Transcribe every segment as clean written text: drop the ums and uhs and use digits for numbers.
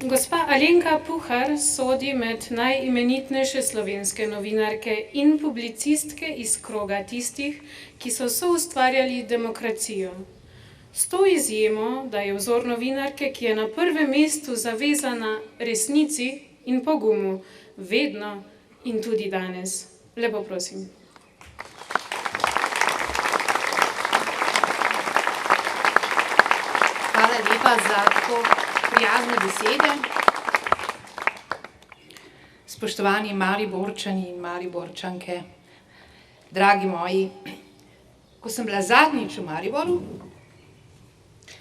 Gospa Alenka Puhar sodi med najimenitnejše slovenske novinarke in publicistke iz kroga tistih, ki so soustvarjali demokracijo. S to izjemo, da je vzor novinarke, ki je na prvem mestu zavezana resnici in pogumu, vedno in tudi danes. Lepo prosim. Hvala lepa za tako prijazne besede. Spoštovani Mariborčani in Mariborčanke, dragi moji, ko sem bila zadnjič v Mariboru,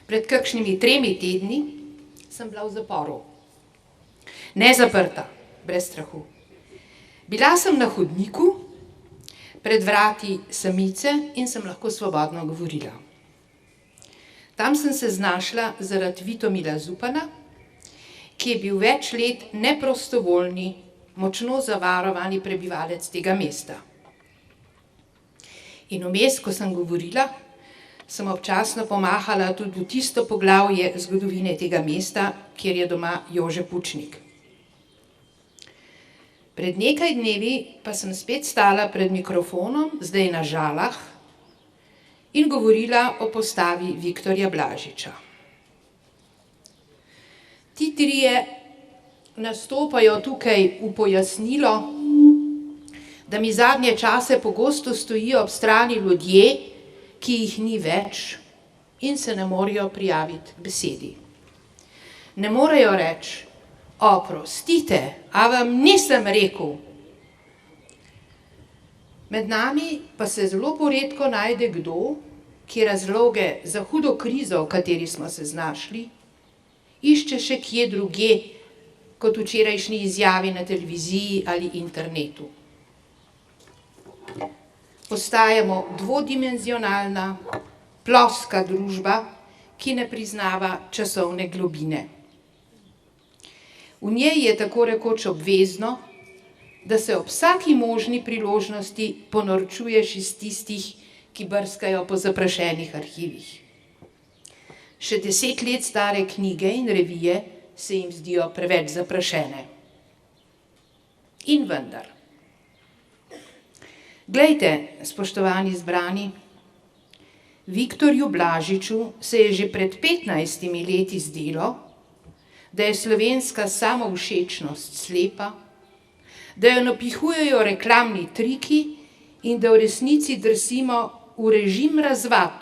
pred kakšnimi 3 tedni, sem bila v zaporu. Ne zaprta, brez strahu. Bila sem na hodniku, pred vrati samice in sem lahko svobodno govorila. Tam sem se znašla zaradi Vitomila Zupana, ki je bil več let neprostovoljni, močno zavarovani prebivalec tega mesta. In vmes, ko sem govorila, sem občasno pomahala tudi v tisto poglavje zgodovine tega mesta, kjer je doma Jože Pučnik. Pred nekaj dnevi pa sem spet stala pred mikrofonom, zdaj na Žalah, in govorila o postavi Viktorja Blažiča. Ti trije nastopajo tukaj v pojasnilo, da mi zadnje čase pogosto stojijo ob strani ljudje, ki jih ni več in se ne morejo prijaviti k besedi. Ne morejo reči: oprostite, a vam nisem rekel. Med nami pa se zelo poredko najde kdo, ki razloge za hudo krizo, v kateri smo se znašli, išče še kje drugje, kot včerajšnji izjavi na televiziji ali internetu. Postajamo dvodimenzionalna, ploska družba, ki ne priznava časovne globine. V njej je tako rekoč obvezno, da se ob vsaki možni priložnosti ponorčuješ iz tistih, ki brskajo po zaprašenih arhivih. Še 10 let stare knjige in revije se jim zdijo preveč zaprašene. In vendar. Glejte, spoštovani zbrani, Viktorju Blažiču se je že pred 15 leti zdelo, da je slovenska samovšečnost slepa, da jo napihujejo reklamni triki in da v resnici drsimo v režim razvad,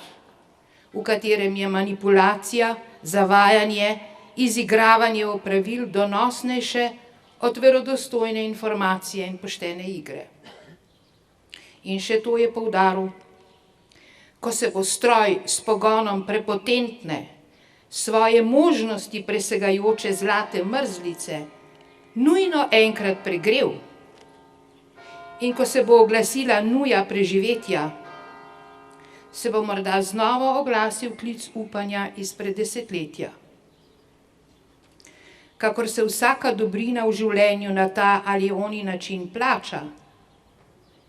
v katerem je manipulacija, zavajanje, izigravanje opravil donosnejše od verodostojne informacije in poštene igre. In še to je poudaril: ko se bo stroj s pogonom prepotentne, svoje možnosti presegajoče zlate mrzlice nujno enkrat pregrel in ko se bo oglasila nuja preživetja, se bo morda znova oglasil klic upanja izpred desetletja. Kakor se vsaka dobrina v življenju na ta ali oni način plača,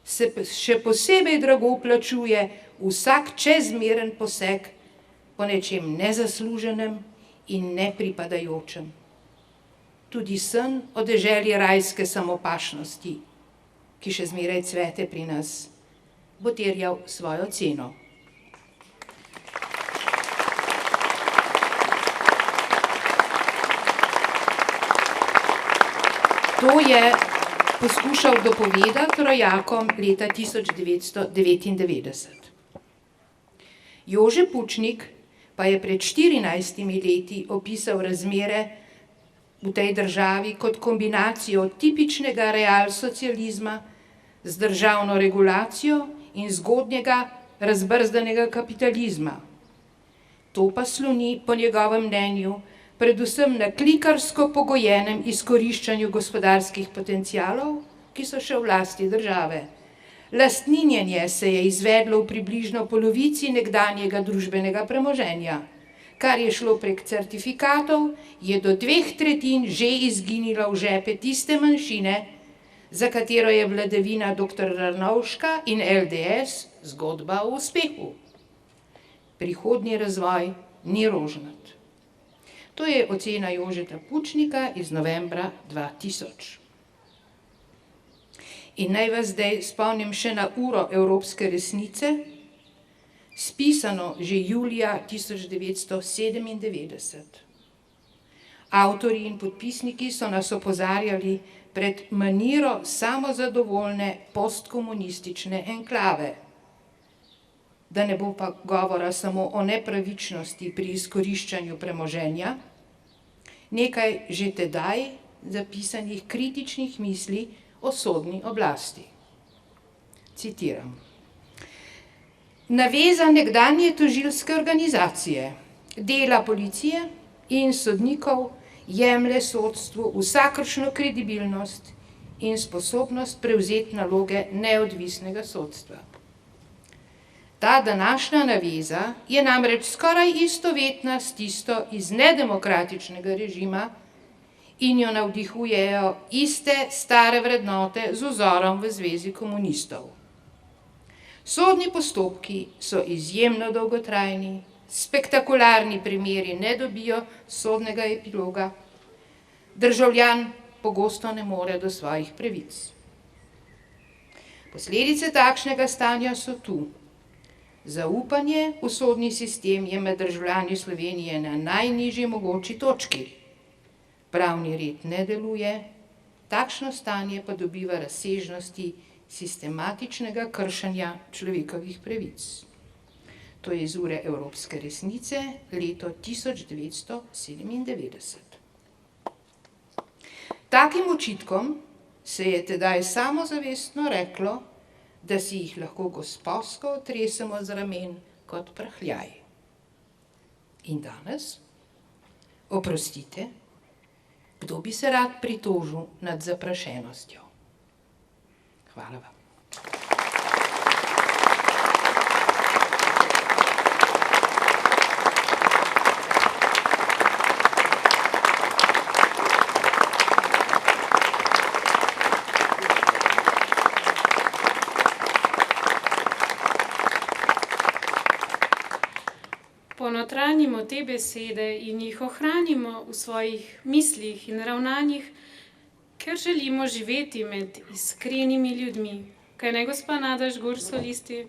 se še posebej drago plačuje vsak čezmeren poseg po nečem nezasluženem in nepripadajočem. Tudi sen o deželi rajske samopašnosti, ki še zmeraj cvete pri nas, bo terjal svojo ceno. To je poskušal dopovedati rojakom leta 1999. Jože Pučnik pa je pred 14 leti opisal razmere v tej državi kot kombinacijo tipičnega realsocializma z državno regulacijo in zgodnjega razbrzdanega kapitalizma. To pa sloni po njegovem mnenju predvsem na klikarsko pogojenem izkoriščanju gospodarskih potencialov, ki so še v lasti države. Lastninjenje se je izvedlo v približno polovici nekdanjega družbenega premoženja. Kar je šlo prek certifikatov, je do 2/3 že izginilo v žepe tiste manjšine, za katero je vladavina dr. Drnovška in LDS zgodba o uspehu. Prihodnji razvoj ni rožnat. To je ocena Jožeta Pučnika iz novembra 2000. In naj vas zdaj spomnim še na uro evropske resnice, spisano že julija 1997. Avtorji in podpisniki so nas opozarjali pred maniro samozadovoljne postkomunistične enklave, da ne bo pa govora samo o nepravičnosti pri izkoriščanju premoženja, nekaj že tedaj zapisanih kritičnih misli o sodni oblasti. Citiram. Naveza nekdanje tožilske organizacije, dela policije in sodnikov jemlje sodstvu vsakršno kredibilnost in sposobnost prevzeti naloge neodvisnega sodstva. Ta današnja naveza je namreč skoraj istovetna s tisto iz nedemokratičnega režima in jo navdihujejo iste stare vrednote z vzorom v Zvezi komunistov. Sodni postopki so izjemno dolgotrajni, spektakularni primeri ne dobijo sodnega epiloga, državljan pogosto ne more do svojih pravic. Posledice takšnega stanja so tu. Zaupanje v sodni sistem je med državljani Slovenije na najnižji mogoči točki. Pravni red ne deluje, takšno stanje pa dobiva razsežnosti sistematičnega kršenja človekovih pravic. To je iz ure evropske resnice, leto 1997. Takim očitkom se je tedaj samozavestno reklo, da si jih lahko gosposko otresemo z ramen kot prhljaj. In danes, oprostite, kdo bi se rad pritožil nad zaprašenostjo? Hvala vam. Ponotranjimo te besede in jih ohranimo v svojih mislih in ravnanjih, ker želimo živeti med iskrenimi ljudmi. Kaj ne, gospa Nada Žgur, solisti?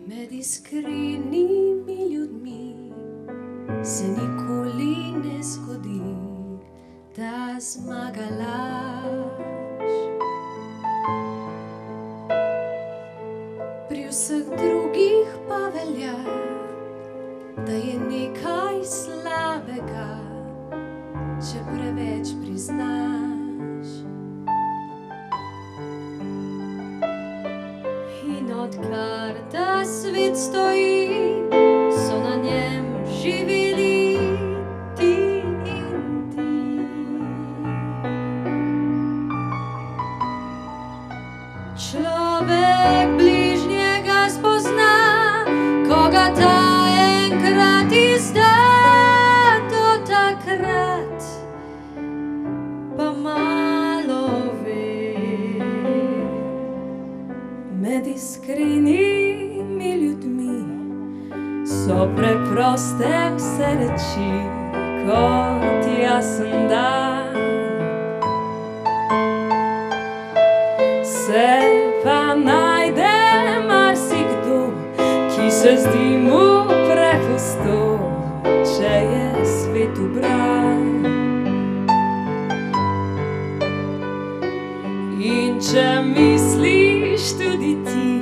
Med iskrenimi ljudmi se nikoli ne zgodi, da zmaga laž. Pri vseh drugih pa velja, da je nekaj slabega, če preveč priznaš. In odkar ta svet stoji, so na njem živeli ti in ti. Človek bližnjega spozna, ko ga ta enkrat izda, do takrat pa malo ve. Med iskrenimi ljudmi so preproste vse reči, kot jasen dan. Se pa najde marsikdo, ki se zdi mu preprosto, če je svet ubran. In če misliš tudi ti,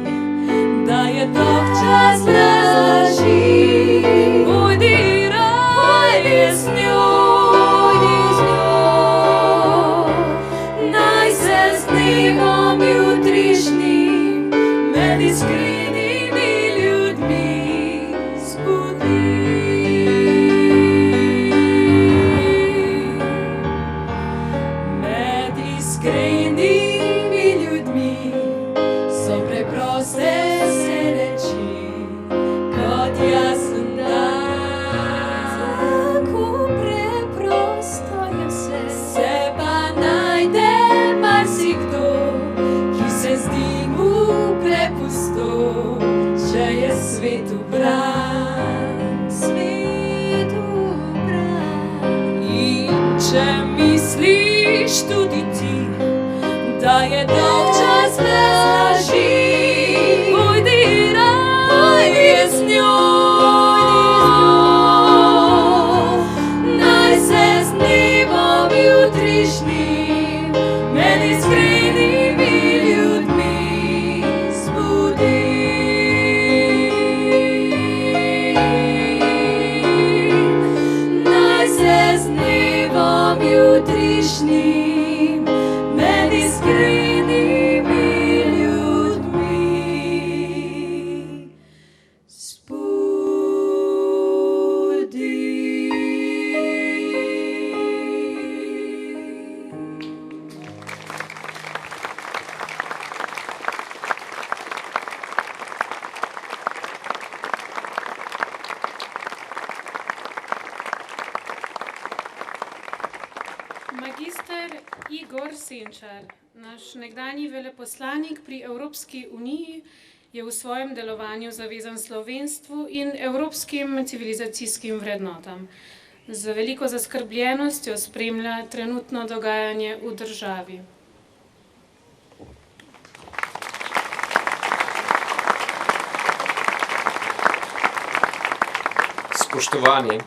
da je dolgčas laži, pojdi raje z njo, naj se z dnevom jutrišnjim med iskrenimi ljudmi zbudi. iskrenimi ljudmi, so preproste se reči, kot jasen dan. Tako preprosto je vse, se pa najde marsikdo, ki se zdi mu prepusto, če je svet ubran, svet ubran. In če misliš tudi ti, da je dolg čas laži, pojdi raje z njo. Naj se z dnevom jutrišnjim med iskrenimi ljudmi zbudi. Naj se z dnevom jutrišnjim med iskrenimi ljudmi zbudi. Magister Igor Senčar, naš nekdanji veleposlanik pri Evropski uniji, je v svojem delovanju zavezan slovenstvu in evropskim civilizacijskim vrednotam. Z veliko zaskrbljenostjo spremlja trenutno dogajanje v državi. Spoštovani,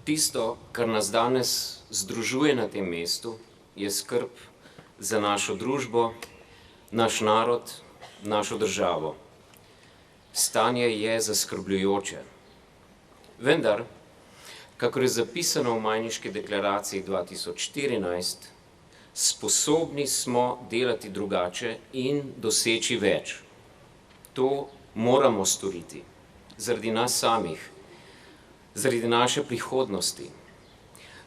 tisto, kar nas danes združuje na tem mestu, je skrb za našo družbo, naš narod, našo državo. Stanje je zaskrbljujoče. Vendar, kakor je zapisano v Majniški deklaraciji 2014, sposobni smo delati drugače in doseči več. To moramo storiti zaradi nas samih, zaradi naše prihodnosti,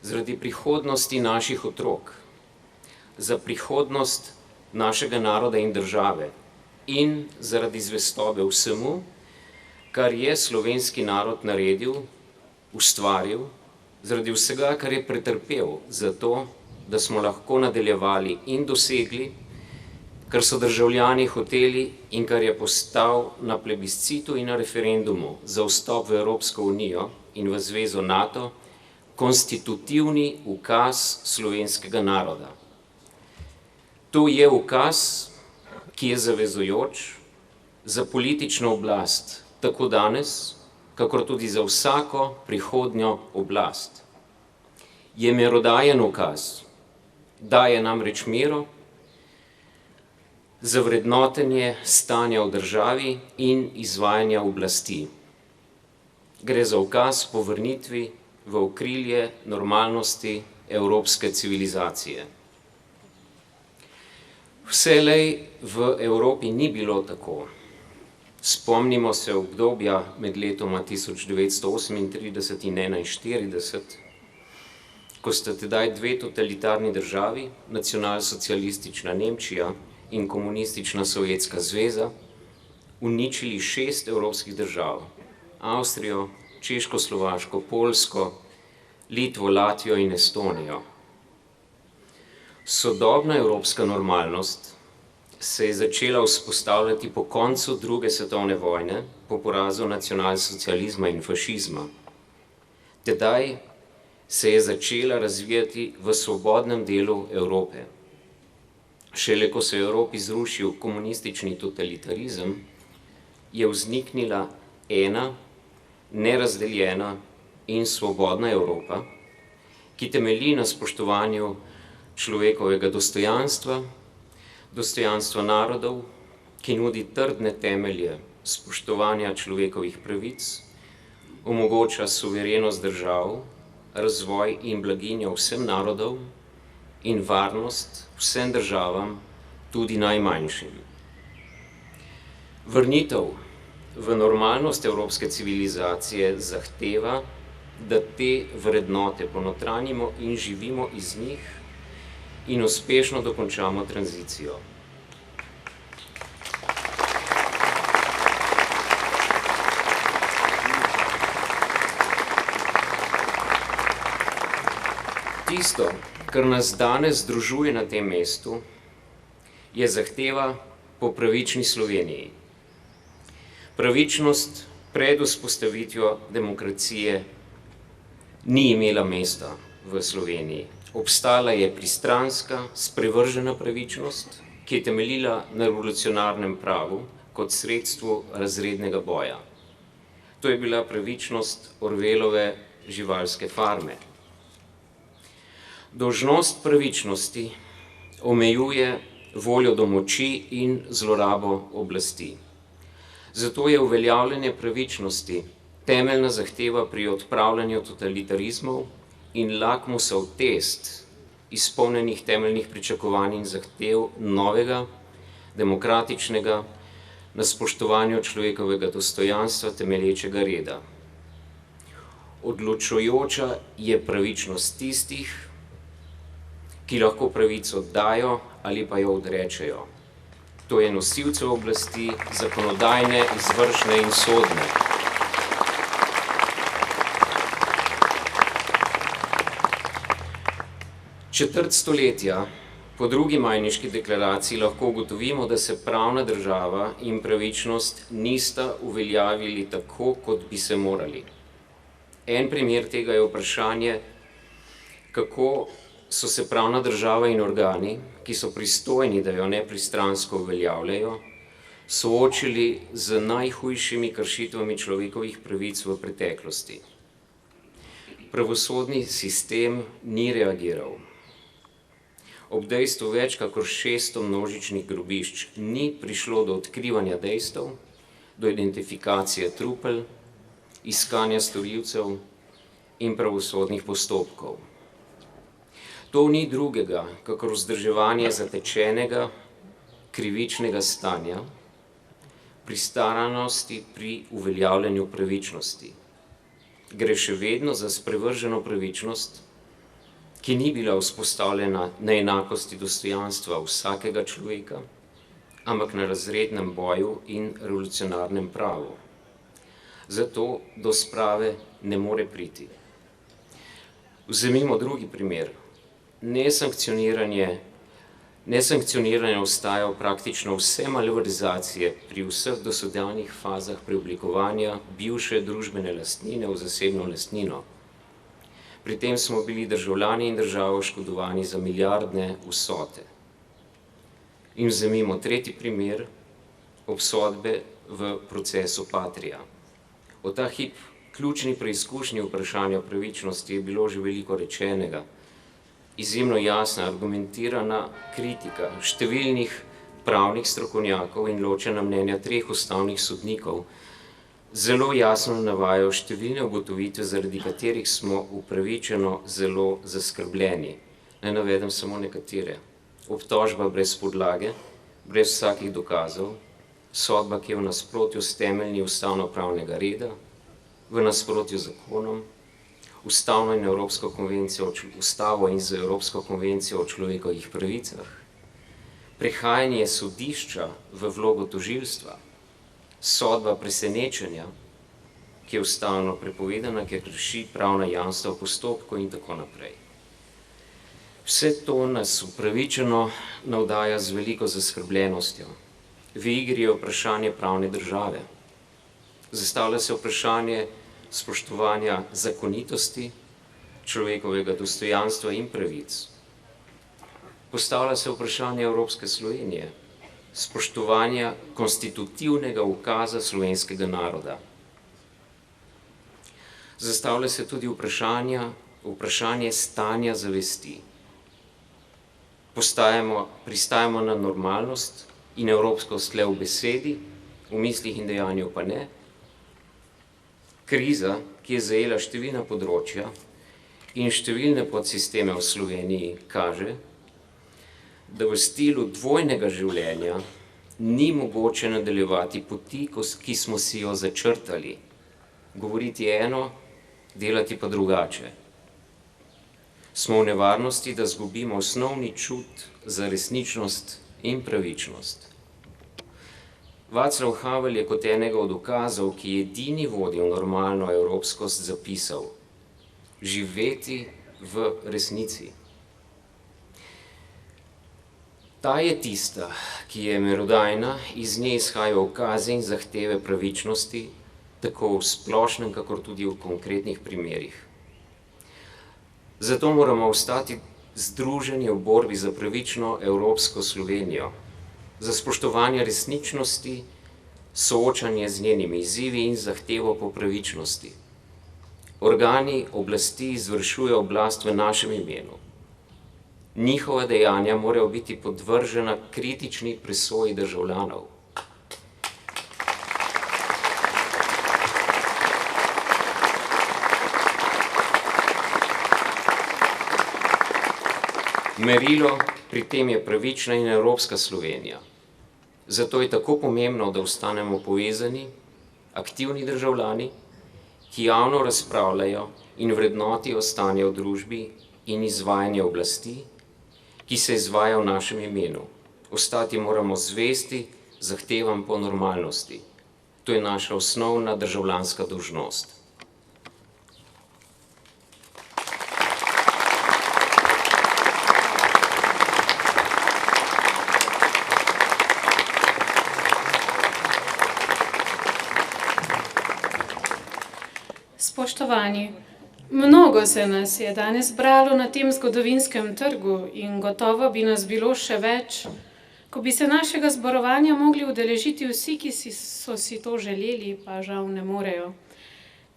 zaradi prihodnosti naših otrok, za prihodnost našega naroda in države in zaradi zvestobe vsemu, kar je slovenski narod naredil, ustvaril, zaradi vsega, kar je pretrpel, zato, da smo lahko nadaljevali in dosegli, kar so državljani hoteli in kar je postal na plebiscitu in na referendumu za vstop v Evropsko unijo in v zvezo NATO konstitutivni ukaz slovenskega naroda. To je ukaz, ki je zavezujoč za politično oblast, tako danes, kakor tudi za vsako prihodnjo oblast. Je merodajen ukaz, daje namreč mero za vrednotenje stanja v državi in izvajanja oblasti. Gre za ukaz po vrnitvi v okrilje normalnosti evropske civilizacije. Vselej v Evropi ni bilo tako. Spomnimo se obdobja med letoma 1938 in 1941, ko sta tedaj dve totalitarni državi, nacionalsocialistična Nemčija in komunistična Sovjetska zveza, uničili 6 evropskih držav, Avstrijo, Češko-Slovaško, Poljsko, Litvo, Latvijo in Estonijo. Sodobna evropska normalnost se je začela vzpostavljati po koncu druge svetovne vojne, po porazu nacionalsocializma in fašizma. Tedaj se je začela razvijati v svobodnem delu Evrope. Šele ko se je v Evropi zrušil komunistični totalitarizem, je vzniknila ena, nerazdeljena in svobodna Evropa, ki temelji na spoštovanju človekovega dostojanstva, dostojanstva narodov, ki nudi trdne temelje spoštovanja človekovih pravic, omogoča suverenost držav, razvoj in blaginjo vsem narodov in varnost vsem državam, tudi najmanjšim. Vrnitev v normalnost evropske civilizacije zahteva, da te vrednote ponotranjimo in živimo iz njih in uspešno dokončamo tranzicijo. Tisto, kar nas danes združuje na tem mestu, je zahteva po pravični Sloveniji. Pravičnost pred vzpostavitvijo demokracije ni imela mesta v Sloveniji. Obstala je pristranska, sprevržena pravičnost, ki je temeljila na revolucionarnem pravu kot sredstvu razrednega boja. To je bila pravičnost Orwellove živalske farme. Dolžnost pravičnosti omejuje voljo do moči in zlorabo oblasti. Zato je uveljavljanje pravičnosti temeljna zahteva pri odpravljanju totalitarizmov in lakmusov test izpolnjenih temeljnih pričakovanj in zahtev novega, demokratičnega, na spoštovanju človekovega dostojanstva temelječega reda. Odločujoča je pravičnost tistih, ki lahko pravico dajo ali pa jo odrečejo. To je nosilcev oblasti, zakonodajne, izvršne in sodne. Četrt stoletja po drugi Majniški deklaraciji lahko ugotovimo, da se pravna država in pravičnost nista uveljavili tako, kot bi se morali. En primer tega je vprašanje, kako so se pravna država in organi, ki so pristojni, da jo nepristransko uveljavljajo, soočili z najhujšimi kršitvami človekovih pravic v preteklosti. Pravosodni sistem ni reagiral. Ob dejstvu več kakor 600 množičnih grobišč ni prišlo do odkrivanja dejstev, do identifikacije trupel, iskanja storilcev in pravosodnih postopkov. To ni drugega, kakor vzdrževanje zatečenega, krivičnega stanja, pristaranosti pri uveljavljanju pravičnosti. Gre še vedno za sprevrženo pravičnost, ki ni bila vzpostavljena na enakosti dostojanstva vsakega človeka, ampak na razrednem boju in revolucionarnem pravu. Zato do sprave ne more priti. Vzemimo drugi primer. Nesankcioniranje ostaja praktično vse malverzacije pri vseh dosedanjih fazah preoblikovanja bivše družbene lastnine v zasebno lastnino. Pri tem smo bili državljani in država oškodovani za milijardne vsote. In vzemimo tretji primer, obsodbe v procesu Patria. O ta hip ključni preizkušnji vprašanja pravičnosti je bilo že veliko rečenega. Izjemno jasna, argumentirana kritika številnih pravnih strokovnjakov in ločena mnenja 3 ustavnih sodnikov zelo jasno navajajo številne ugotovitve, zaradi katerih smo upravičeno zelo zaskrbljeni. Naj navedem samo nekatere. Obtožba brez podlage, brez vsakih dokazov, sodba, ki je v nasprotju s temeljni ustavno-pravnega reda, v nasprotju z zakonom, Ustavo in z Evropsko konvencijo o človekovih pravicah, prehajanje sodišča v vlogo tožilstva, sodba presenečenja, ki je ustavno prepovedana, ki krši pravna jamstva v postopku in tako naprej. Vse to nas upravičeno navdaja z veliko zaskrbljenostjo. V igri je vprašanje pravne države. Zastavlja se vprašanje spoštovanja zakonitosti, človekovega dostojanstva in pravic. Postavlja se vprašanje Evropske Slovenije, spoštovanja konstitutivnega ukaza slovenskega naroda. Zastavlja se tudi vprašanje stanja zavesti. Pristajamo na normalnost in evropskost le v besedi, v mislih in dejanju pa ne. Kriza, ki je zajela številna področja in številne podsisteme v Sloveniji, kaže, da v stilu dvojnega življenja ni mogoče nadaljevati poti, ki smo si jo začrtali. Govoriti eno, delati pa drugače. smo v nevarnosti, da zgubimo osnovni čut za resničnost in pravičnost. Václav Havel je kot enega od ukazov, ki je edini vodil normalno evropskost, zapisal: živeti v resnici. Ta je tista, ki je merodajna, iz nje izhajajo ukazi in zahteve pravičnosti, tako v splošnem, kakor tudi v konkretnih primerih. Zato moramo ostati združeni v borbi za pravično evropsko Slovenijo, za spoštovanje resničnosti, soočanje z njenimi izzivi in zahtevo po pravičnosti. Organi oblasti izvršujejo oblast v našem imenu. Njihova dejanja morajo biti podvržena kritični presoji državljanov. Merilo pri tem je pravična in evropska Slovenija. Zato je tako pomembno, da ostanemo povezani, aktivni državljani, ki javno razpravljajo in vrednotijo stanje v družbi in izvajanje oblasti, ki se izvaja v našem imenu. Ostati moramo zvesti zahtevam po normalnosti. To je naša osnovna državljanska dolžnost. Spoštovani, mnogo se nas je danes bralo na tem zgodovinskem trgu in gotovo bi nas bilo še več, ko bi se našega zborovanja mogli udeležiti vsi, ki so si to želeli, pa žal ne morejo.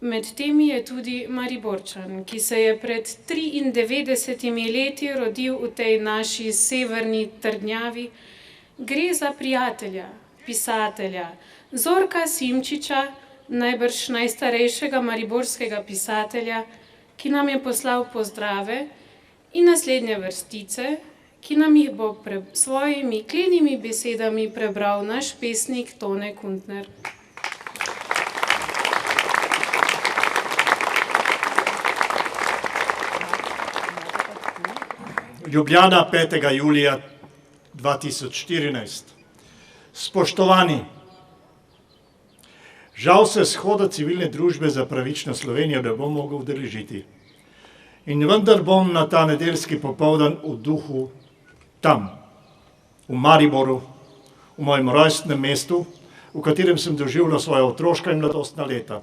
Med temi je tudi Mariborčan, ki se je pred 93 leti rodil v tej naši severni trdnjavi. Gre za prijatelja, pisatelja, Zorka Simčiča, najbrž najstarejšega mariborskega pisatelja, ki nam je poslal pozdrave, in naslednje vrstice, ki nam jih bo svojimi klenimi besedami prebral naš pesnik Tone Kuntner. Ljubljana, 5. julija 2014. Spoštovani, žal se shoda civilne družbe za pravično Slovenijo ne bom mogel udeležiti. In vendar bom na ta nedeljski popoldan v duhu tam, v Mariboru, v mojem rojstnem mestu, v katerem sem doživljal svoja otroška in mladostna leta.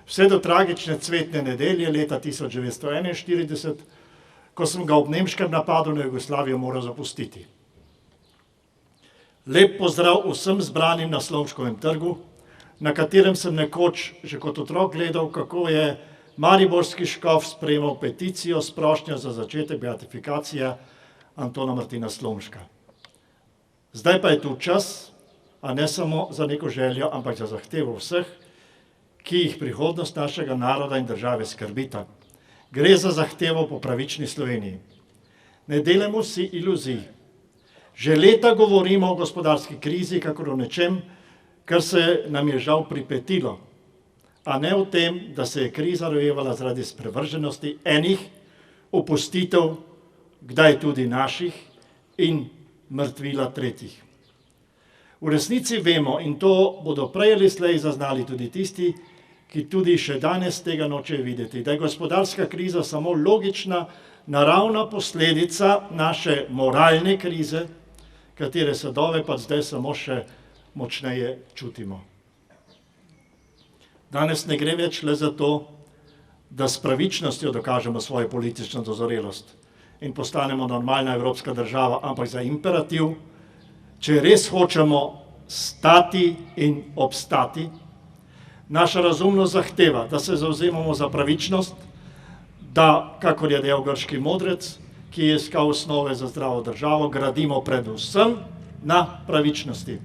Vse do tragične cvetne nedelje leta 1941, ko sem ga ob nemškem napadu na Jugoslavijo moral zapustiti. Lep pozdrav vsem zbranim na Slomškovem trgu, na katerem sem nekoč že kot otrok gledal, kako je mariborski škof sprejemal peticijo s prošnjo za začetek beatifikacije Antona Martina Slomška. Zdaj pa je tu čas, a ne samo za neko željo, ampak za zahtevo vseh, ki jih prihodnost našega naroda in države skrbita. Gre za zahtevo po pravični Sloveniji. Ne delamo si iluzij. Že leta govorimo o gospodarski krizi, kakor o nečem, kar se nam je žal pripetilo, a ne o tem, da se je kriza rojevala zaradi sprevrženosti enih, opustitev, kdaj tudi naših, in mrtvila tretjih. V resnici vemo, in to bodo prej ali slej zaznali tudi tisti, ki tudi še danes tega nočejo videti, da je gospodarska kriza samo logična, naravna posledica naše moralne krize, katere sadove pa zdaj samo še močneje čutimo. Danes ne gre več le za to, da s pravičnostjo dokažemo svojo politično dozorelost in postanemo normalna evropska država, ampak za imperativ, če res hočemo stati in obstati, naša razumnost zahteva, da se zavzemamo za pravičnost, da, kakor je dejal grški modrec, ki je iskal osnove za zdravo državo, gradimo predvsem na pravičnosti.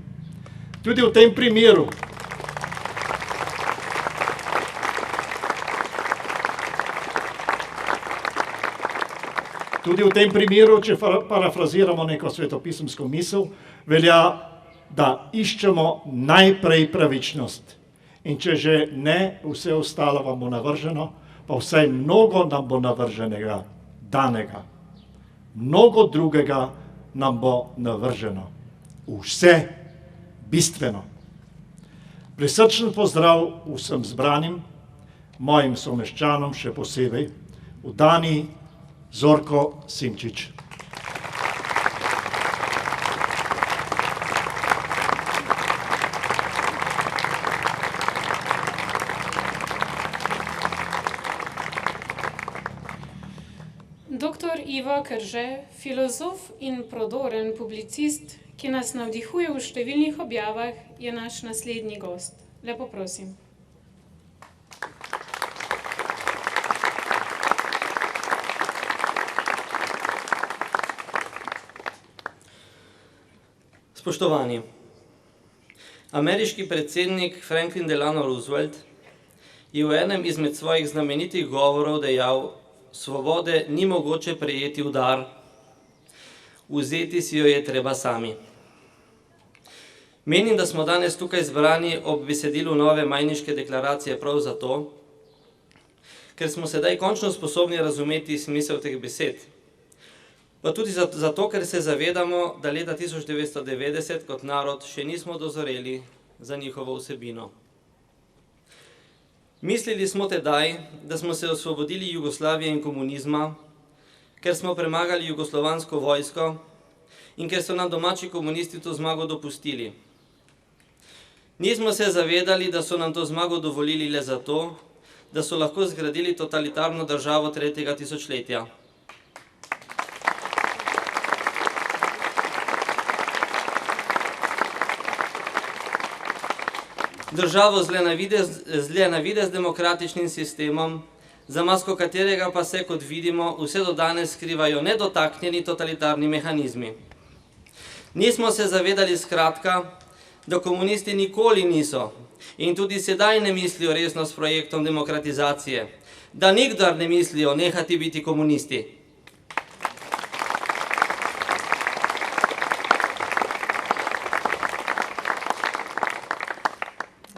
Tudi v tem primeru če parafraziramo neko svetopisemsko misel, velja, da iščemo najprej pravičnost. In če že ne, vse ostalo vam bo navrženo, pa vsaj mnogo nam bo navrženega danega. Mnogo drugega nam bo navrženo. Vse bistveno. Prisrčen pozdrav vsem zbranim, mojim someščanom še posebej, v Dani Zorko Simčič. Dr. Ivo Krže, filozof in prodoren publicist, ki nas navdihuje v številnih objavah, je naš naslednji gost. Lepo prosim. Spoštovani, ameriški predsednik Franklin Delano Roosevelt je v enem izmed svojih znamenitih govorov dejal: svobode ni mogoče prejeti v dar, vzeti si jo je treba sami. Menim, da smo danes tukaj zbrani ob besedilu nove Majniške deklaracije prav zato, ker smo sedaj končno sposobni razumeti smisel teh besed. Pa tudi zato, ker se zavedamo, da leta 1990 kot narod še nismo dozoreli za njihovo vsebino. Mislili smo tedaj, da smo se osvobodili Jugoslavije in komunizma, ker smo premagali jugoslovansko vojsko in ker so nam domači komunisti to zmago dopustili. Nismo se zavedali, da so nam to zmago dovolili le zato, da so lahko zgradili totalitarno državo 3. tisočletja. Državo z le navidez demokratičnim sistemom, za masko katerega pa se, kot vidimo, vse do danes skrivajo nedotaknjeni totalitarni mehanizmi. Nismo se zavedali skratka, da komunisti nikoli niso in tudi sedaj ne mislijo resno s projektom demokratizacije, da nikdar ne mislijo nehati biti komunisti.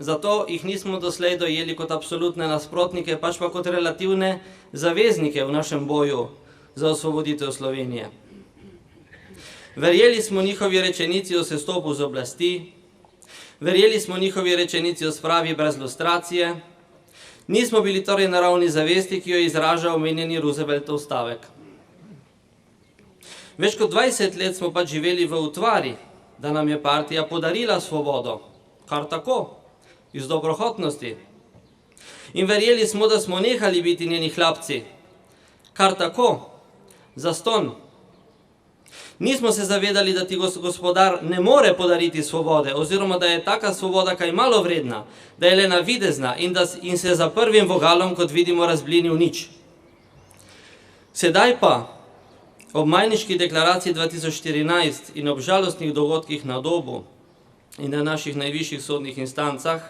Zato jih nismo doslej dojeli kot absolutne nasprotnike, pač pa kot relativne zaveznike v našem boju za osvoboditev Slovenije. Verjeli smo njihovi rečenici o sestopu z oblasti, verjeli smo njihovi rečenici o spravi brez lustracije, nismo bili torej na ravni zavesti, ki jo izraža omenjeni Rooseveltov stavek. Več kot 20 let smo pač živeli v utvari, da nam je partija podarila svobodo, kar tako, iz dobrohotnosti. In verjeli smo, da smo nehali biti njeni hlapci, kar tako, zastonj. Nismo se zavedali, da ti gospodar ne more podariti svobode, oziroma da je taka svoboda kaj malo vredna, da je le navidezna in se za prvim vogalom, kot vidimo, razblini v nič. Sedaj pa, ob Majniški deklaraciji 2014 in ob žalostnih dogodkih na Dobu in na naših najvišjih sodnih instancah,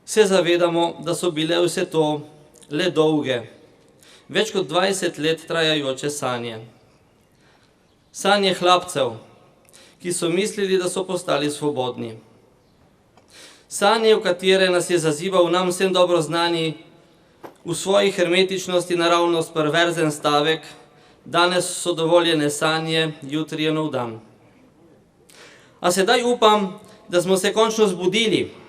se zavedamo, da so bile vse to le dolge, več kot 20 let trajajoče sanje. Sanje hlapcev, ki so mislili, da so postali svobodni. Sanje, v katere nas je zazival nam vsem dobro znani, v svoji hermetičnosti naravnost perverzen stavek: danes so dovoljene sanje, jutri je nov dan. A sedaj upam, da smo se končno zbudili.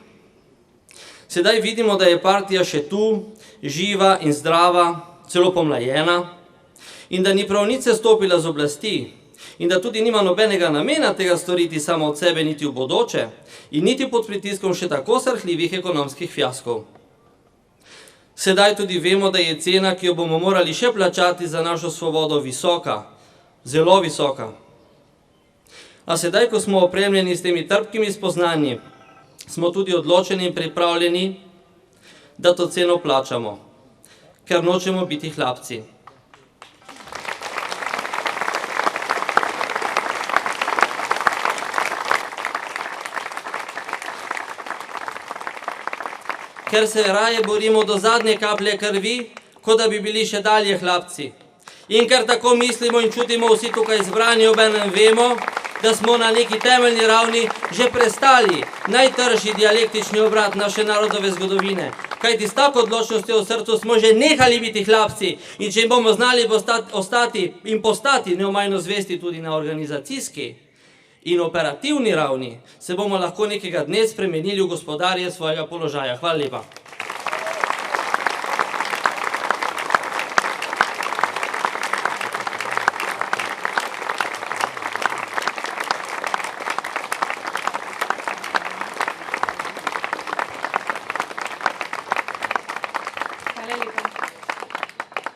Sedaj vidimo, da je partija še tu, živa in zdrava, celo pomlajena, in da ni prav nič sestopila z oblasti, in da tudi nima nobenega namena tega storiti samo od sebe niti v bodoče, in niti pod pritiskom še tako srhljivih ekonomskih fiaskov. Sedaj tudi vemo, da je cena, ki jo bomo morali še plačati za našo svobodo, visoka, zelo visoka. A sedaj, ko smo opremljeni s temi trpkimi spoznanji, smo tudi odločeni in pripravljeni, da to ceno plačamo, ker nočemo biti hlapci. Ker se raje borimo do zadnje kaplje krvi, kot da bi bili še dalje hlapci. In ker tako mislimo in čutimo vsi tukaj zbrani, obenem vemo, da smo na neki temeljni ravni že prestali najtrši dialektični obrat naše narodove zgodovine. Kajti s tako odločnostjo v srcu smo že nehali biti hlapci in če bomo znali ostati in postati neomajno zvesti tudi na organizacijski in operativni ravni, se bomo lahko nekega dne spremenili v gospodarje svojega položaja. Hvala lepa.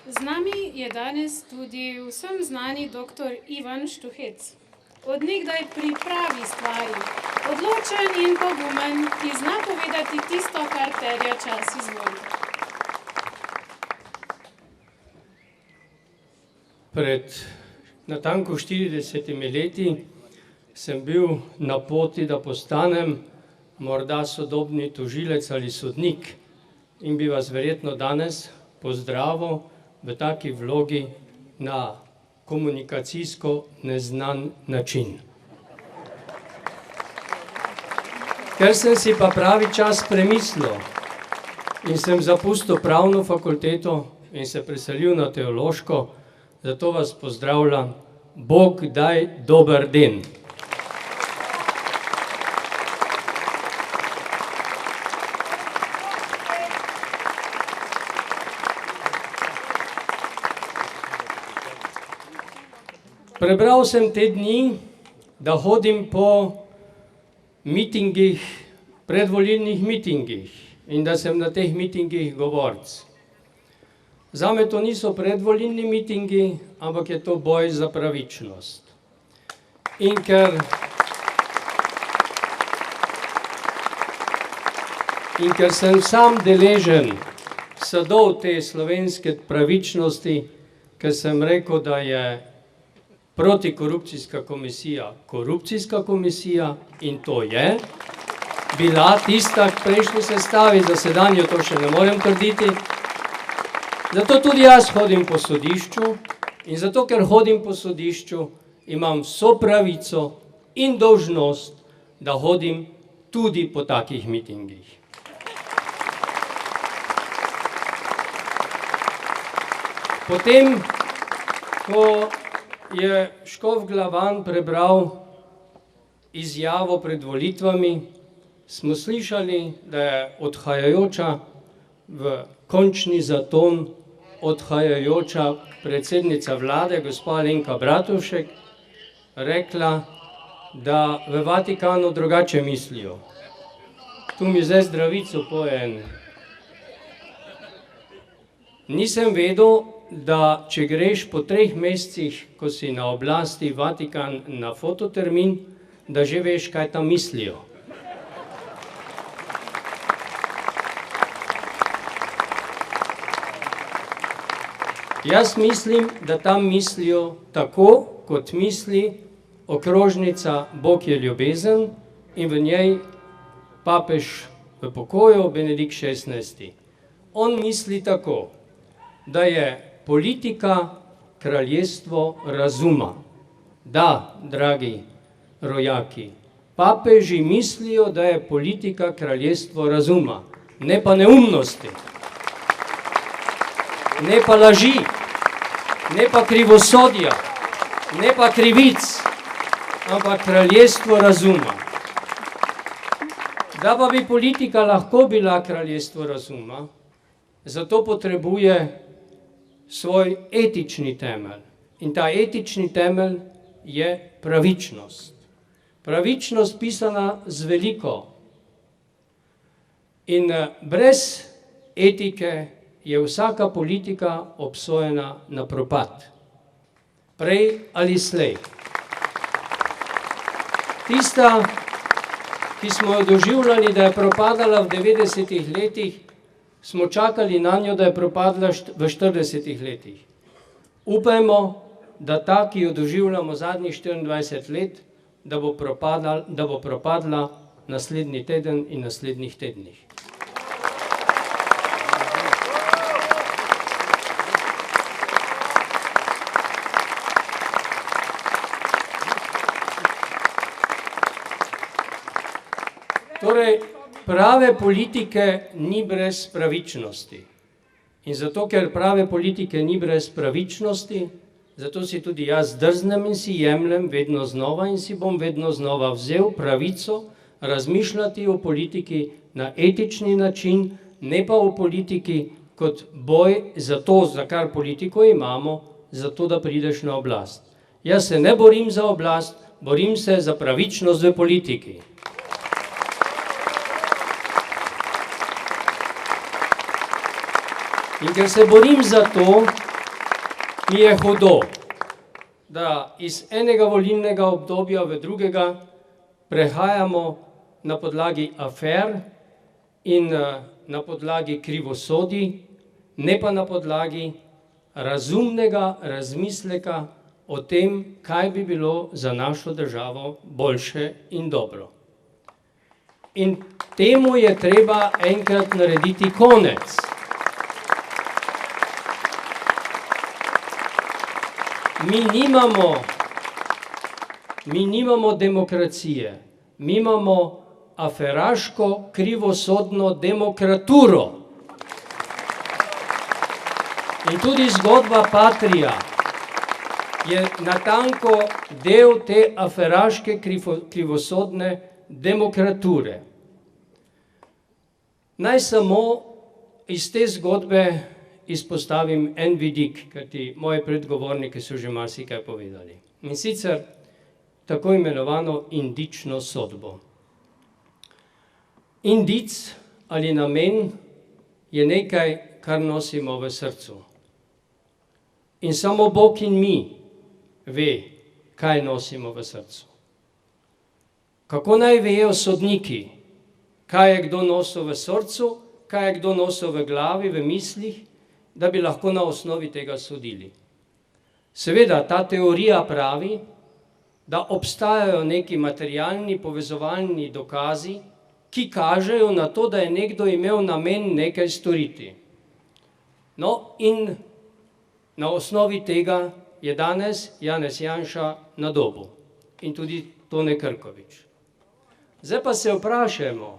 Z nami je danes tudi vsem znani dr. Ivan Štuhec. Od nekdaj pripravi stvari, odločen in pogumen, ki zna povedati tisto, kar terja čas. Izvolite. Pred natanko 40 leti sem bil na poti, da postanem morda sodobni tožilec ali sodnik in bi vas verjetno danes pozdravil v taki vlogi na komunikacijsko neznan način. Ker sem si pa pravi čas premislil in sem zapustil pravno fakulteto in se preselil na teološko, zato vas pozdravljam. Bog daj dober den. Prebral sem te dni, da hodim po mitingih, predvolilnih mitingih in da sem na teh mitingih govorc. Zame to niso predvolilni mitingi, ampak je to boj za pravičnost. In ker sem sam deležen sadov te slovenske pravičnosti, ker sem rekel, da je protikorupcijska komisija in to je bila tista v prejšnji sestavi, za sedanjo to še ne morem trditi. Zato tudi jaz hodim po sodišču in zato, ker hodim po sodišču, imam vso pravico in dolžnost, da hodim tudi po takih mitingih. Potem, ko je škof Glavan prebral izjavo pred volitvami, smo slišali, da je odhajajoča v končni zaton odhajajoča predsednica vlade, gospa Alenka Bratušek, rekla, da v Vatikanu drugače mislijo. Tu mi zdaj zdravico poje. Nisem vedel, da če greš po 3 mesecih, ko si na oblasti Vatikan na fototermin, da že veš, kaj tam mislijo. Jaz mislim, da tam mislijo tako, kot misli okrožnica Bog je ljubezen in v njej papež v pokoju Benedikt XVI. On misli tako, da je politika kraljestvo razuma. Da, dragi rojaki, papeži mislijo, da je politika kraljestvo razuma, ne pa neumnosti, ne pa laži, ne pa krivosodja, ne pa krivic, ampak kraljestvo razuma. Da pa bi politika lahko bila kraljestvo razuma, zato potrebuje svoj etični temelj. In ta etični temelj je pravičnost. Pravičnost pisana z veliko. In brez etike je vsaka politika obsojena na propad. Prej ali slej. Tista, ki smo jo doživljali, da je propadala v 90-ih letih, smo čakali na njo, da je propadla v 40 letih. Upajmo, da ta, ki jo doživljamo zadnjih 24 let, da bo propadla naslednji teden in naslednjih tednih. Torej, prave politike ni brez pravičnosti. In zato, ker prave politike ni brez pravičnosti, zato si tudi jaz drznem in si jemljem vedno znova in si bom vedno znova vzel pravico razmišljati o politiki na etični način, ne pa o politiki kot boj za to, za kar politiko imamo, za to, da prideš na oblast. Jaz se ne borim za oblast, borim se za pravičnost v politiki. In ker se borim za to, mi je hudo, da iz enega volilnega obdobja v drugega prehajamo na podlagi afer in na podlagi krivosodij, ne pa na podlagi razumnega razmisleka o tem, kaj bi bilo za našo državo boljše in dobro. In temu je treba enkrat narediti konec. Mi nimamo demokracije, mi imamo aferaško krivosodno demokraturo. In tudi zgodba Patria je natanko del te aferaške krivosodne demokrature. Naj samo iz te zgodbe izpostavim en vidik, kajti moji predgovorniki so že marsikaj povedali. In sicer tako imenovano indično sodbo. Indic ali namen je nekaj, kar nosimo v srcu. In samo Bog in mi ve, kaj nosimo v srcu. Kako naj vejo sodniki, kaj je kdo nosil v srcu, kaj je kdo nosil v glavi, v mislih, da bi lahko na osnovi tega sodili. Seveda, ta teorija pravi, da obstajajo neki materialni povezovalni dokazi, ki kažejo na to, da je nekdo imel namen nekaj storiti. No, in na osnovi tega je danes Janez Janša na Dobu in tudi Tone Krkovič. Zdaj pa se vprašajmo,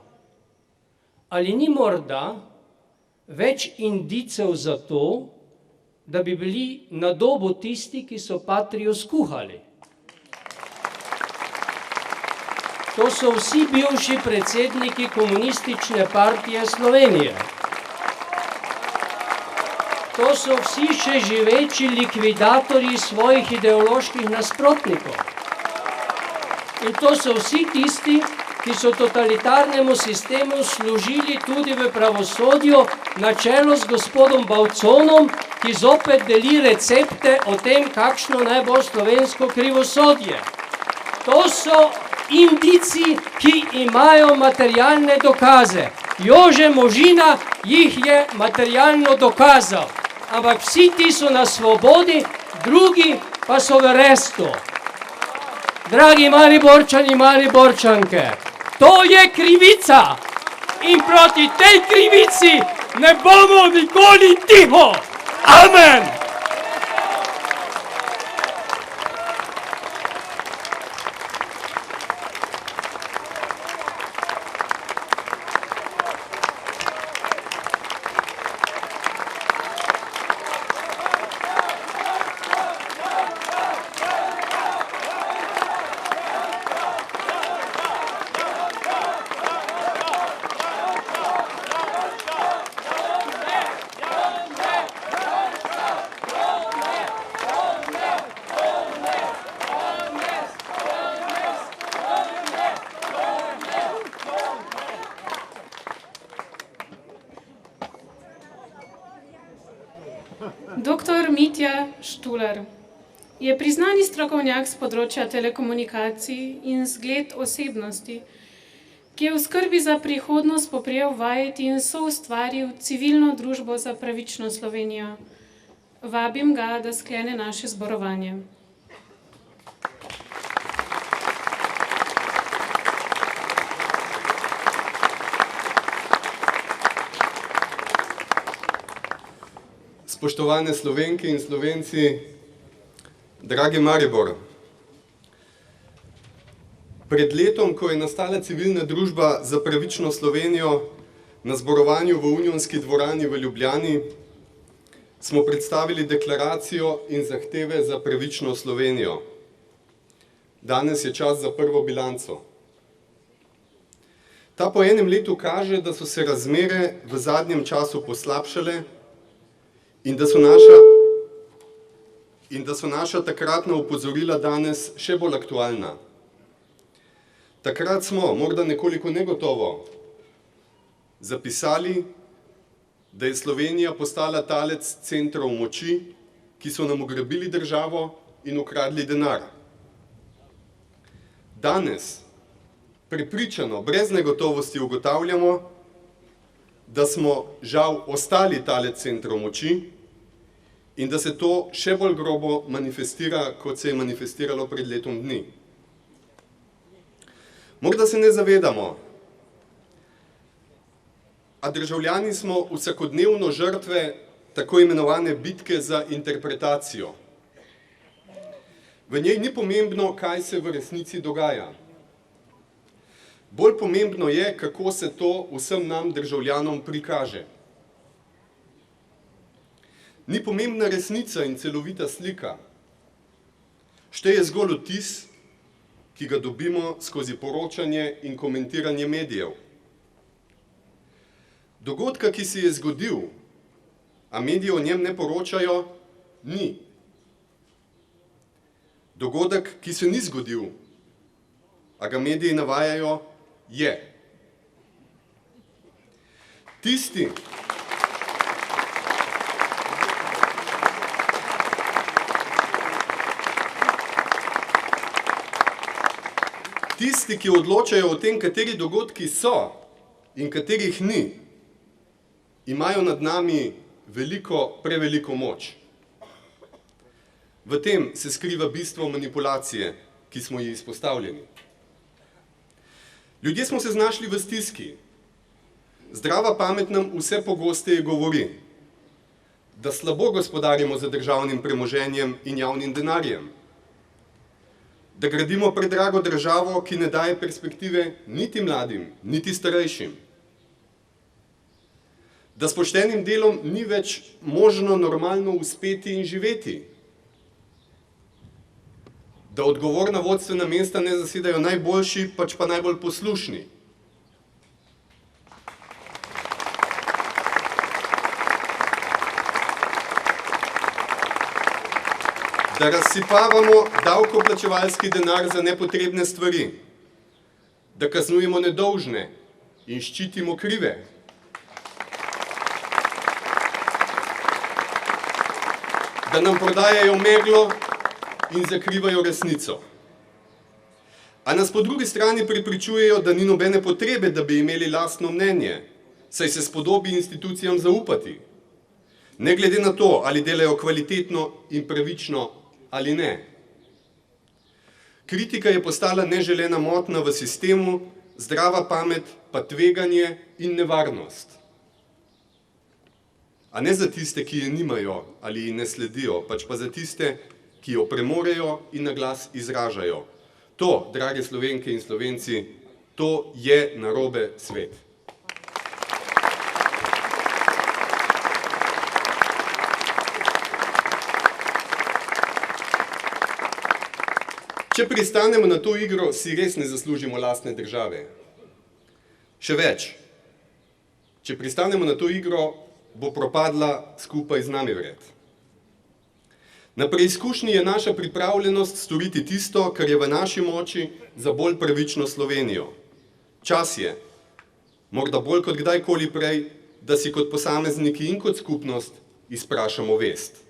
ali ni morda več indicev za to, da bi bili na Dobu tisti, ki so Patrio skuhali. To so vsi bivši predsedniki Komunistične partije Slovenije. To so vsi še živeči likvidatorji svojih ideoloških nasprotnikov. In to so vsi tisti, ki so totalitarnemu sistemu služili tudi v pravosodju na čelu s gospodom Bavconom, ki zopet deli recepte o tem, kakšno naj bo slovensko krivosodje. To so indici, ki imajo materialne dokaze. Jože Možina jih je materialno dokazal, ampak vsi ti so na svobodi, drugi pa so v arestu. Dragi Mariborčani, Mariborčanke, to je krivica in proti tej krivici ne bomo nikoli tiho. Amen. Dr. Mitja Štular je priznani strokovnjak z področja telekomunikacij in zgled osebnosti, ki je v skrbi za prihodnost poprijel vajeti in soustvaril civilno družbo za pravično Slovenijo. Vabim ga, da sklene naše zborovanje. Spoštovane Slovenke in Slovenci, dragi Maribor. Pred letom, ko je nastala civilna družba za pravično Slovenijo na zborovanju v Unionski dvorani v Ljubljani, smo predstavili deklaracijo in zahteve za pravično Slovenijo. Danes je čas za prvo bilanco. Ta po enem letu kaže, da so se razmere v zadnjem času poslabšale in da so naša takratna opozorila danes še bolj aktualna. Takrat smo, morda nekoliko negotovo, zapisali, da je Slovenija postala talec centrov moči, ki so nam ugrabili državo in ukradli denar. Danes, prepričano, brez negotovosti ugotavljamo, da smo žal ostali talec centrov moči in da se to še bolj grobo manifestira, kot se je manifestiralo pred letom dni. Morda se ne zavedamo, a državljani smo vsakodnevno žrtve tako imenovane bitke za interpretacijo. V njej ni pomembno, kaj se v resnici dogaja. Bolj pomembno je, kako se to vsem nam državljanom prikaže. Ni pomembna resnica in celovita slika. Šteje zgolj vtis, ki ga dobimo skozi poročanje in komentiranje medijev. Dogodka, ki se je zgodil, a mediji o njem ne poročajo, ni. Dogodek, ki se ni zgodil, a ga mediji navajajo, je. Tisti, ki odločajo o tem, kateri dogodki so in katerih ni, imajo nad nami preveliko moč. V tem se skriva bistvo manipulacije, ki smo ji izpostavljeni. Ljudje smo se znašli v stiski. Zdrava pamet nam vse pogosteje govori, da slabo gospodarimo z državnim premoženjem in javnim denarjem, da gradimo predrago državo, ki ne daje perspektive niti mladim, niti starejšim, da s poštenim delom ni več možno normalno uspeti in živeti, da odgovorna vodstvena mesta ne zasedajo najboljši, pač pa najbolj poslušni. Da razsipavamo davkoplačevalski denar za nepotrebne stvari, da kaznujemo nedolžne in ščitimo krive, da nam prodajajo meglo in zakrivajo resnico. A nas po drugi strani prepričujejo, da ni nobene potrebe, da bi imeli lastno mnenje, saj se spodobi institucijam zaupati, ne glede na to, ali delajo kvalitetno in pravično ali ne. Kritika je postala neželena motnja v sistemu, zdrava pamet pa tveganje in nevarnost. A ne za tiste, ki je nimajo ali ji ne sledijo, pač pa za tiste, ki jo premorejo in na glas izražajo. To, drage Slovenke in Slovenci, to je narobe svet. Če pristanemo na to igro, si res ne zaslužimo lastne države. Še več, če pristanemo na to igro, bo propadla skupaj z nami vred. Na preizkušnji je naša pripravljenost storiti tisto, kar je v naši moči za bolj pravično Slovenijo. Čas je, morda bolj kot kdajkoli prej, da si kot posamezniki in kot skupnost izprašamo vest.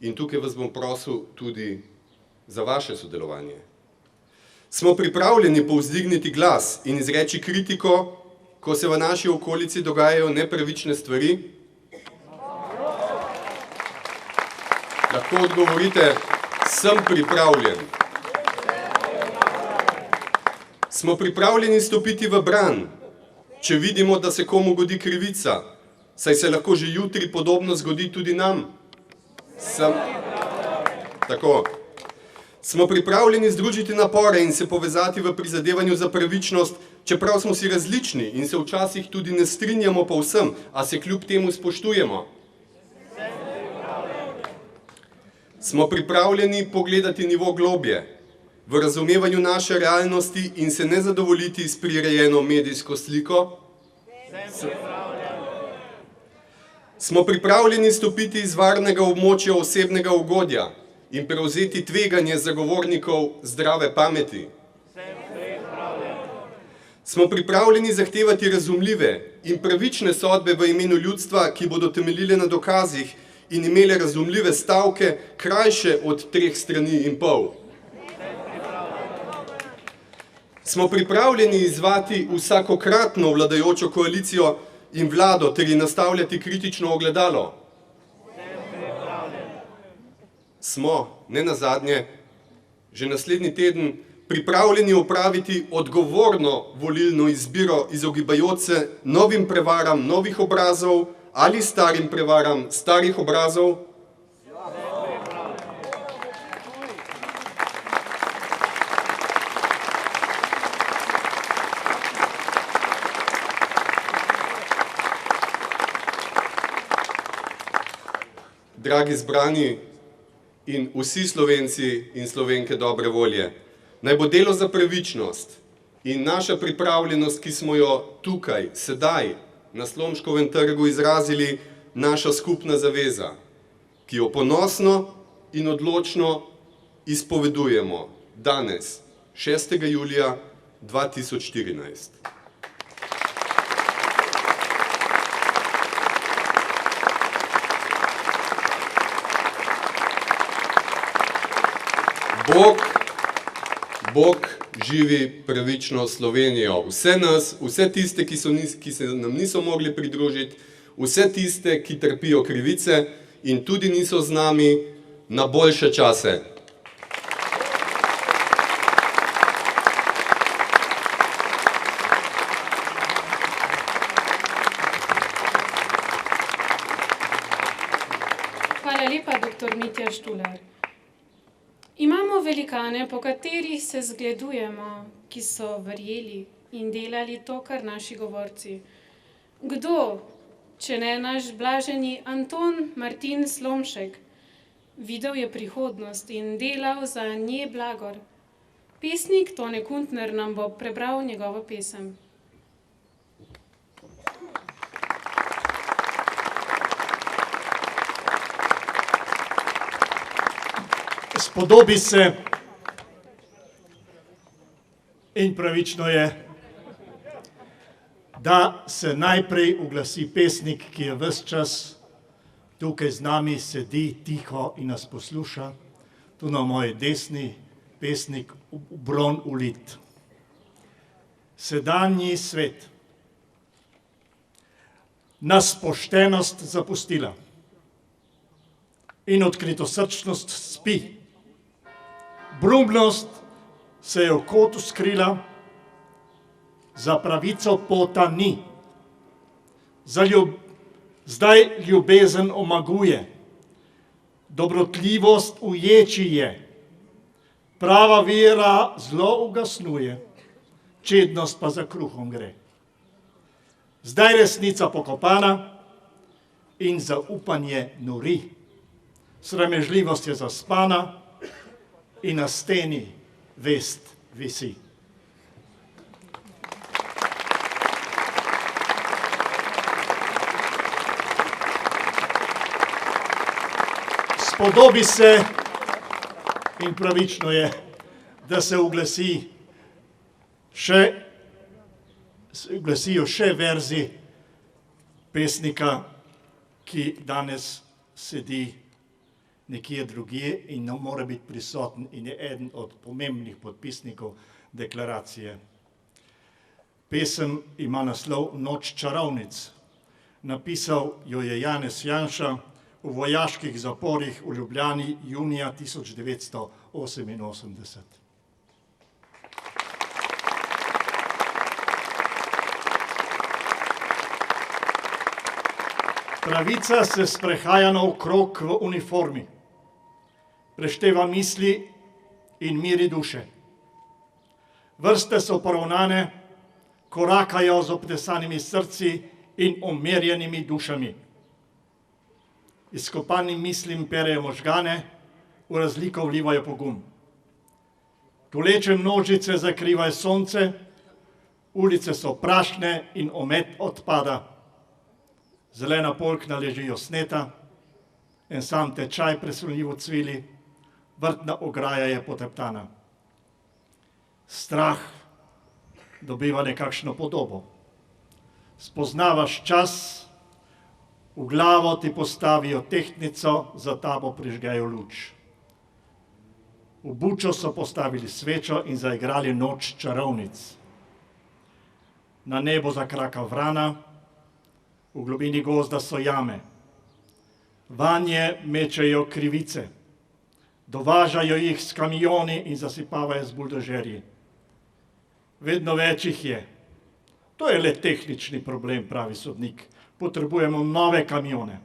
In tukaj vas bom prosil tudi za vaše sodelovanje. Smo pripravljeni povzdigniti glas in izreči kritiko, ko se v naši okolici dogajajo nepravične stvari? Lahko odgovorite, sem pripravljen. Smo pripravljeni stopiti v bran, če vidimo, da se komu godi krivica, saj se lahko že jutri podobno zgodi tudi nam. Tako. Smo pripravljeni združiti napore in se povezati v prizadevanju za pravičnost, čeprav smo si različni in se včasih tudi ne strinjamo povsem, a se kljub temu spoštujemo. Smo pripravljeni pogledati nivo globje, v razumevanju naše realnosti in se ne zadovoljiti s prirejeno medijsko sliko? Smo pripravljeni stopiti iz varnega območja osebnega ugodja in prevzeti tveganje zagovornikov zdrave pameti? Smo pripravljeni zahtevati razumljive in pravične sodbe v imenu ljudstva, ki bodo temeljile na dokazih in imele razumljive stavke, krajše od 3 strani in pol? Smo pripravljeni izzvati vsakokratno vladajočo koalicijo in vlado ter ji nastavljati kritično ogledalo? Smo, ne nazadnje, že naslednji teden pripravljeni opraviti odgovorno volilno izbiro, izogibajoč se novim prevaram novih obrazov ali starim prevaram starih obrazov? Dragi zbrani in vsi Slovenci in Slovenke dobre volje, naj bo delo za pravičnost in naša pripravljenost, ki smo jo tukaj, sedaj, na Slomškovem trgu izrazili, naša skupna zaveza, ki jo ponosno in odločno izpovedujemo danes, 6. julija 2014. Bog živi pravično Slovenijo. Vse nas, vse tiste, ki se nam niso mogli pridružiti, vse tiste, ki trpijo krivice in tudi niso z nami, na boljše čase. Hvala lepa, dr. Mitja Štular. Imamo velikane, po katerih se zgledujemo, ki so verjeli in delali to, kar naši govorci. Kdo, če ne naš blaženi Anton Martin Slomšek, videl je prihodnost in delal za nje blagor. Pesnik Tone Kuntner nam bo prebral njegovo pesem. Spodobi se in pravično je, da se najprej oglasi pesnik, ki je ves čas tukaj z nami, sedi tiho in nas posluša. Tu na moji desni pesnik Bron Ulit. Sedanji svet nas poštenost zapustila in odkritosrčnost spi. Brumnost se je v kotu skrila, za pravico pota ni. Zdaj ljubezen omaguje, dobrotljivost uječi je, prava vera zlo ugasnuje, čednost pa za kruhom gre. Zdaj resnica pokopana in zaupanje nori, sramežljivost je zaspana in na steni vest visi. Spodobi se in pravično je, da se uglasijo še verzi pesnika, ki danes sedi nekje drugje in ne more biti prisoten in je eden od pomembnih podpisnikov deklaracije. Pesem ima naslov Noč čarovnic. Napisal jo je Janez Janša v vojaških zaporih v Ljubljani junija 1988. Pravica se sprehaja naokrog v uniformi. Prešteva misli in miri duše. Vrste so poravnane, korakajo z obtesanimi srci in umirjenimi dušami. Izkopanim mislim perejo možgane, v razliko vlivajo pogum. Tuleče množice zakrivajo sonce, ulice so prašne in omet odpada. Zelena polkna ležijo sneta, en sam tečaj presunljivo cvili, vrtna ograja je poteptana. Strah dobiva nekakšno podobo. Spoznavaš čas, v glavo ti postavijo tehtnico, za tabo prižgejo luč. V bučo so postavili svečo in zaigrali noč čarovnic. Na nebo zakraka vrana, v globini gozda so jame. Vanje mečejo krivice, dovažajo jih s kamioni in zasipavajo z buldožerji. Vedno več jih je. To je le tehnični problem, pravi sodnik. Potrebujemo nove kamione.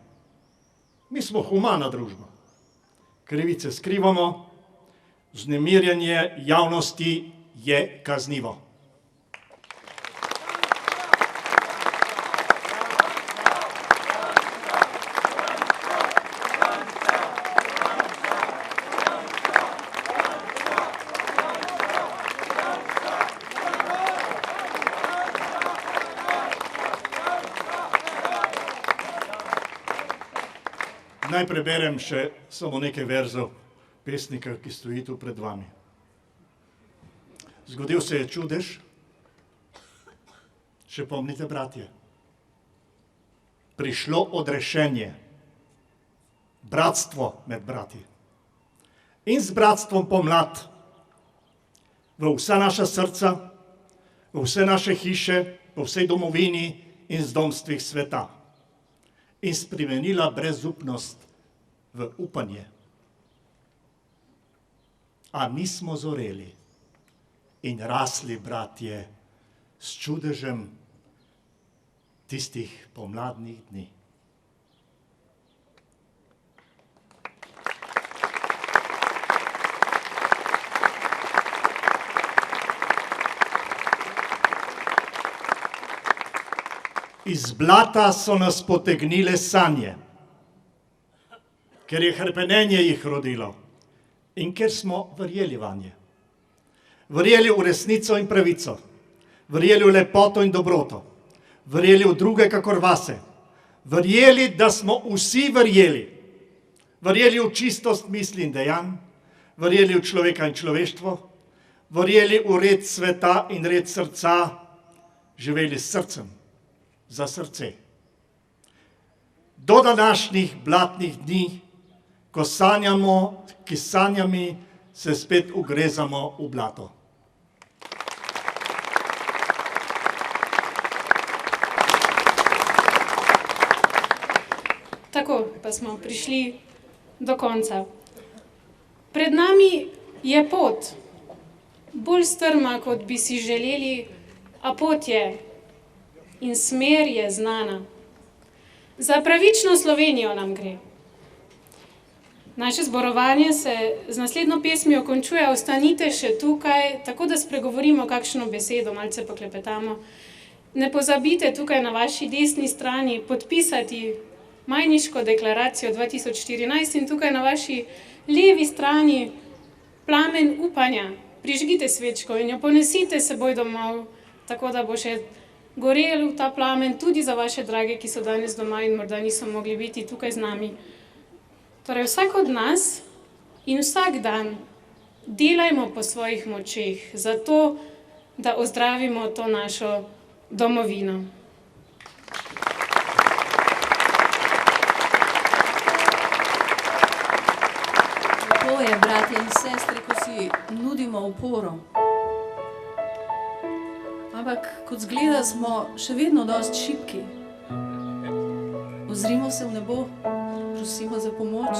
Mi smo humana družba. Krivice skrivamo, vznemirjanje javnosti je kaznivo. Naj preberem še samo nekaj verzov pesnika, ki stoji tu pred vami. Zgodil se je čudež, še pomnite, bratje. Prišlo odrešenje, bratstvo med brati. In z bratstvom pomlad v vsa naša srca, v vse naše hiše, v vsej domovini in zdomstvih sveta. In spremenila brezupnost v upanje. A nismo zoreli in rasli, bratje, s čudežem tistih pomladnih dni. Iz blata so nas potegnile sanje, ker je hrepenenje jih rodilo in ker smo verjeli vanje. Verjeli v resnico in pravico, verjeli v lepoto in dobroto, verjeli v druge kakor vase, verjeli, da smo vsi verjeli, verjeli v čistost misli in dejanj, verjeli v človeka in človeštvo, verjeli v red sveta in red srca, živeli s srcem. Za srce. Do današnjih blatnih dni, ko sanjamo, ki sanjami se spet ugrezamo v blato. Tako pa smo prišli do konca. Pred nami je pot, bolj strma, kot bi si želeli, a pot je. In smer je znana. Za pravično Slovenijo nam gre. Naše zborovanje se z naslednjo pesmijo končuje. Ostanite še tukaj, tako da spregovorimo kakšno besedo, malce poklepetamo. Ne pozabite tukaj na vaši desni strani podpisati Majniško deklaracijo 2014 in tukaj na vaši levi strani plamen upanja. Prižgite svečko in jo ponesite seboj domov, tako da bo še gorel ta plamen tudi za vaše drage, ki so danes doma in morda niso mogli biti tukaj z nami. Torej, vsak od nas in vsak dan delajmo po svojih močeh, zato da ozdravimo to našo domovino. Lepo je, bratje in sestre, ko si nudimo oporo. Ampak, kot zgleda, smo še vedno dosti šibki. Ozrimo se v nebo, prosimo za pomoč.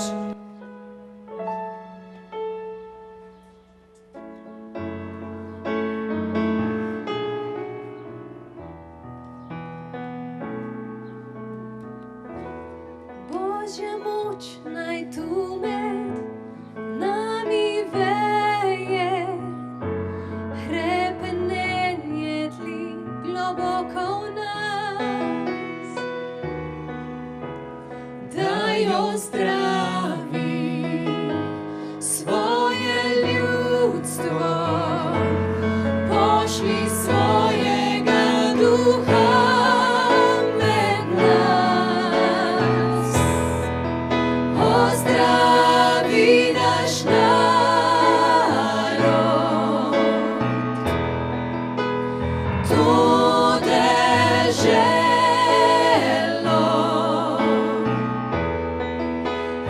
Božja moč naj tu med nami veje. ljudstvo, pošli svojega duha med nas. Ozdravi naš narod, to deželo.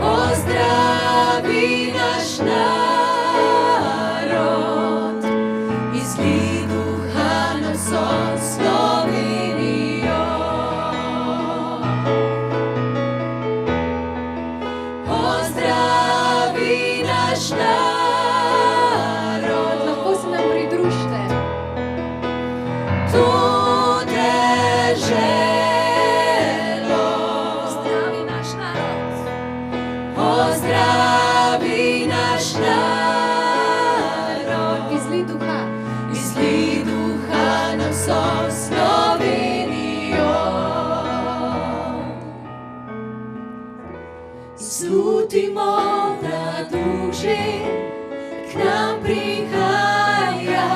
Ozdravi naš narod, izlij duha na vso Slovenijo. Ozdravi naš narod, lahko se nam pridružite. To deželo, ozdravi naš narod. Ozdravi naš narod, izlij duha na vso Slovenijo. Slutimo, da duh že k nam prihaja,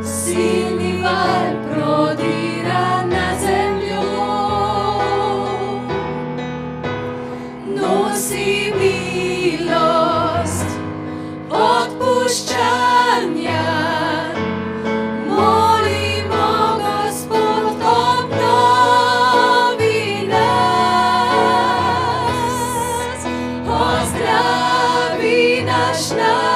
silni val prodira na zemljo. Nosi milost, odpuščanja, molimo Gospod, obnovi nas. Ozdravi naš narod.